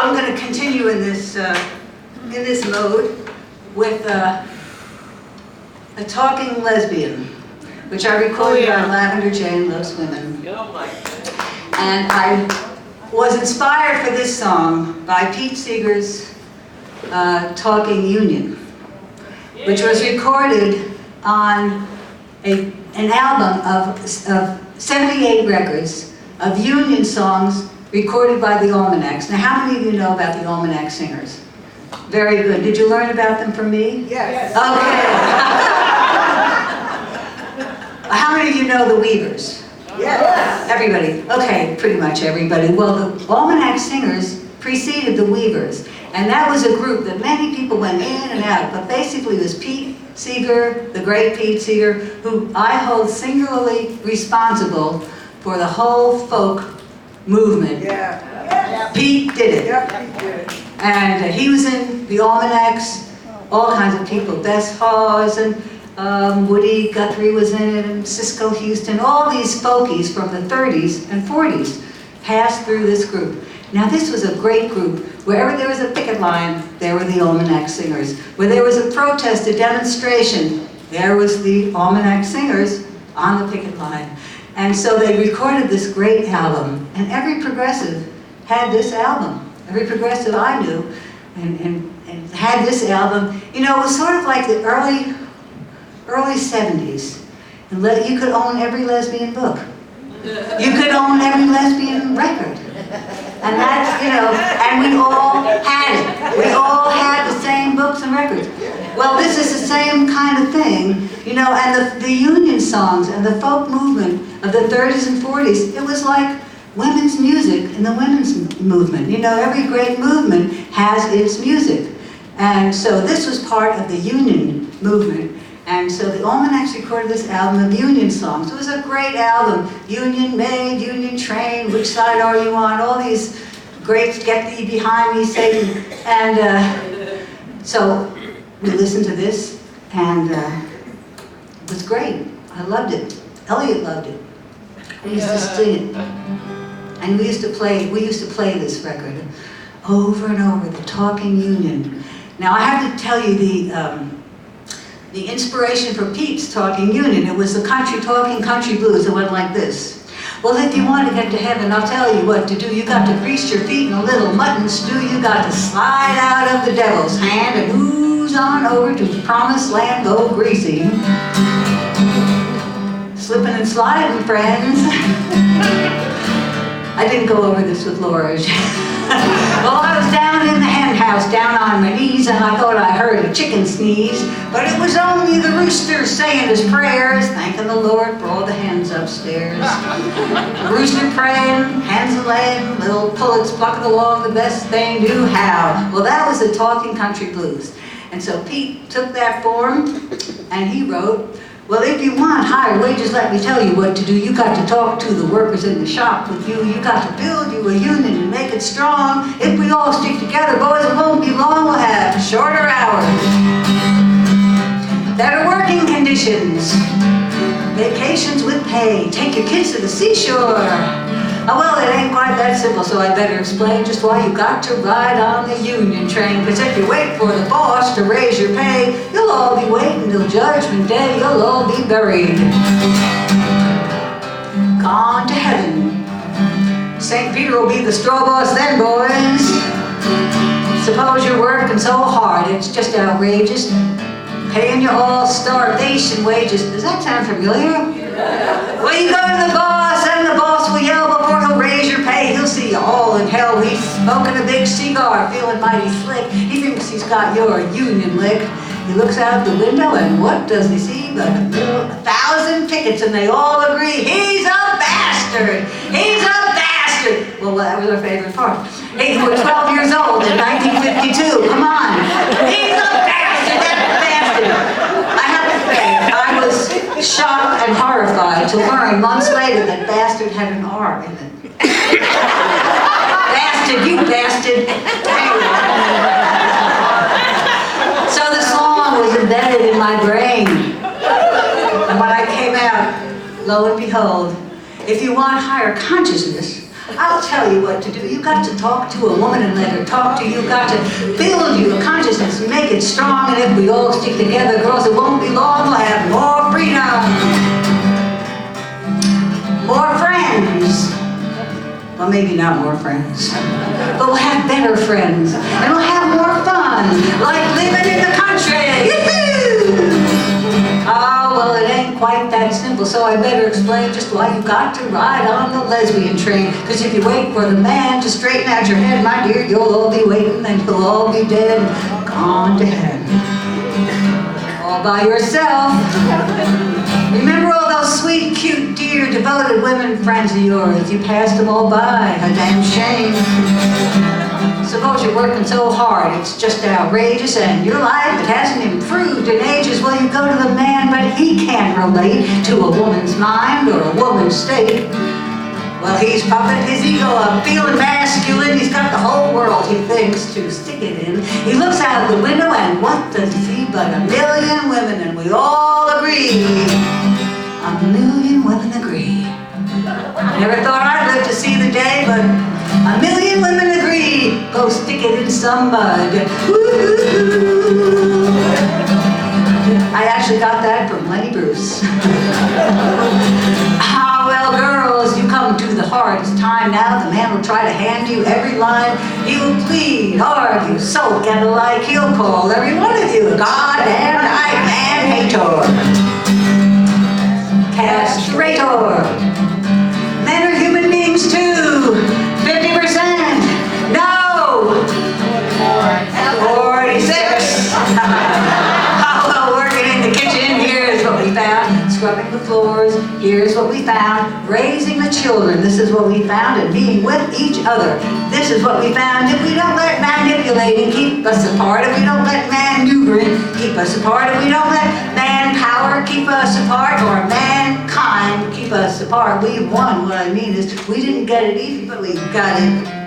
I'm going to continue in this mode with a talking lesbian, which I recorded on Lavender Jane Loves Women. And I was inspired for this song by Pete Segar's Talking Union, which was recorded on an album of 78 records of union songs recorded by the Almanacs. Now, how many of you know about the Almanac singers? Very good. Did you learn about them from me? Yes. Okay. How many of you know the Weavers? Yes. Everybody. Okay, pretty much everybody. Well, the Almanac singers preceded the Weavers, and that was a group that many people went in and out, but basically it was Pete Segar, the great Pete Segar, who I hold singularly responsible for the whole folk movement. Yeah. Pete did it. Yep, he did it. And he was in the Almanacs, all kinds of people, Bess Hawes and Woody Guthrie was in it, and Cisco Houston, all these folkies from the 30s and 40s passed through this group. Now this was a great group. Wherever there was a picket line, there were the Almanac singers. Where there was a protest, a demonstration, there was the Almanac singers on the picket line. And so they recorded this great album, and every progressive had this album. Every progressive I knew and had this album. You know, it was sort of like the early 70s. And you could own every lesbian book. You could own every lesbian record. And that's, you know, and we all had it. We all had the same books and records. Well, this is the same kind of thing, you know, and the union songs and the folk movement of the 30s and 40s, it was like women's music in the women's movement. You know, every great movement has its music. And so this was part of the union movement. And so the Almanacs recorded this album of union songs. It was a great album. Union Maid, Union Train, Which Side Are You On? All these great Get Thee Behind Me, Satan. And so we listened to this, and it was great. I loved it. Elliot loved it. We used to sing it. And we used to play this record over and over, the Talking Union. Now I have to tell you the inspiration for Pete's Talking Union. It was the talking country blues. It went like this. Well, if you want to get to heaven, I'll tell you what to do. You got to grease your feet in a little mutton stew. You got to slide out of the devil's hand and ooze on over to the promised land, go greasy. Slipping and sliding, friends. I didn't go over this with Laura. Well, I was down in the hen house, down on my knees, and I thought I heard a chicken sneeze, but it was only the rooster saying his prayers, thanking the Lord for all the hens upstairs. The rooster praying, hens a-laying, little pullets plucking along the best they knew how. Well, that was the Talking Country Blues. And so Pete took that form, and he wrote, well, if you want higher wages, let me tell you what to do. You got to talk to the workers in the shop with you. You got to build you a union and make it strong. If we all stick together, boys, it won't be long. We'll have shorter hours, better working conditions, vacations with pay. Take your kids to the seashore. Oh, well, it ain't quite that simple, so I better explain just why you got to ride on the union train. Because if you wait for the boss to raise your pay, you'll all be waiting till Judgment Day. You'll all be buried, gone to heaven. St. Peter will be the straw boss then, boys. Suppose you're working so hard, it's just outrageous. Paying you all starvation wages. Does that sound familiar? Well, you go to the boss, and the boss will yell before he'll raise your pay. He'll see you all in hell. He's smoking a big cigar, feeling mighty slick. He thinks he's got your union licked. He looks out the window, and what does he see but 1,000 pickets, and they all agree, he's a bastard! He's a bastard! Well, that was our favorite part. Hey, we're 12 years old in 1952. Come on. He's a bastard! That bastard! I have to say, I was shocked and horrified to learn months later that bastard had an R in it. Bastard, you bastard! So the song was embedded in my brain. And when I came out, lo and behold, if you want higher consciousness, I'll tell you what to do. You got to talk to a woman and let her talk to you. You got to build your consciousness and make it strong. And if we all stick together, girls, it won't be long. We'll have more freedom, more friends. Well, maybe not more friends, but we'll have better friends, and we'll have more fun, like living in the country. Yoo-hoo! Oh, well, it ain't quite that simple, so I better explain just why you got to ride on the lesbian train. Because if you wait for the man to straighten out your head, my dear, you'll all be waiting, and you'll all be dead, gone to heaven. All by yourself. Remember all those sweet, cute, dear, devoted women friends of yours? You passed them all by. A damn shame. Suppose you're working so hard, it's just outrageous, and your life, it hasn't improved in ages. Well, you go to the man, but he can't relate to a woman's mind or a woman's state. Well, he's pumping his ego up, feeling masculine. He's got the whole world, he thinks, to stick it in. He looks out the window, and what does he see but a million women, and we all agree. A million women agree. I never thought I'd live to see the day, but a million women agree. Go stick it in some mud. Woo-hoo-hoo. I actually got that from Lenny Bruce. Ah, well, girls, you come to the heart. It's time now. The man will try to hand you every line. He'll plead, argue, sulk, and the like. He'll call every one of you a goddamn nightman hater. Castrator. Men are human beings too. 50%. No. 46. How about working in the kitchen? Here's what we found. Scrubbing the floors. Here's what we found. Raising the children. This is what we found. And being with each other. This is what we found. If we don't let manipulating keep us apart, if we don't let maneuvering keep us apart, if we don't let manpower keep us apart, or mankind keep us apart, we've won. What I mean is, we didn't get it easy, but we got it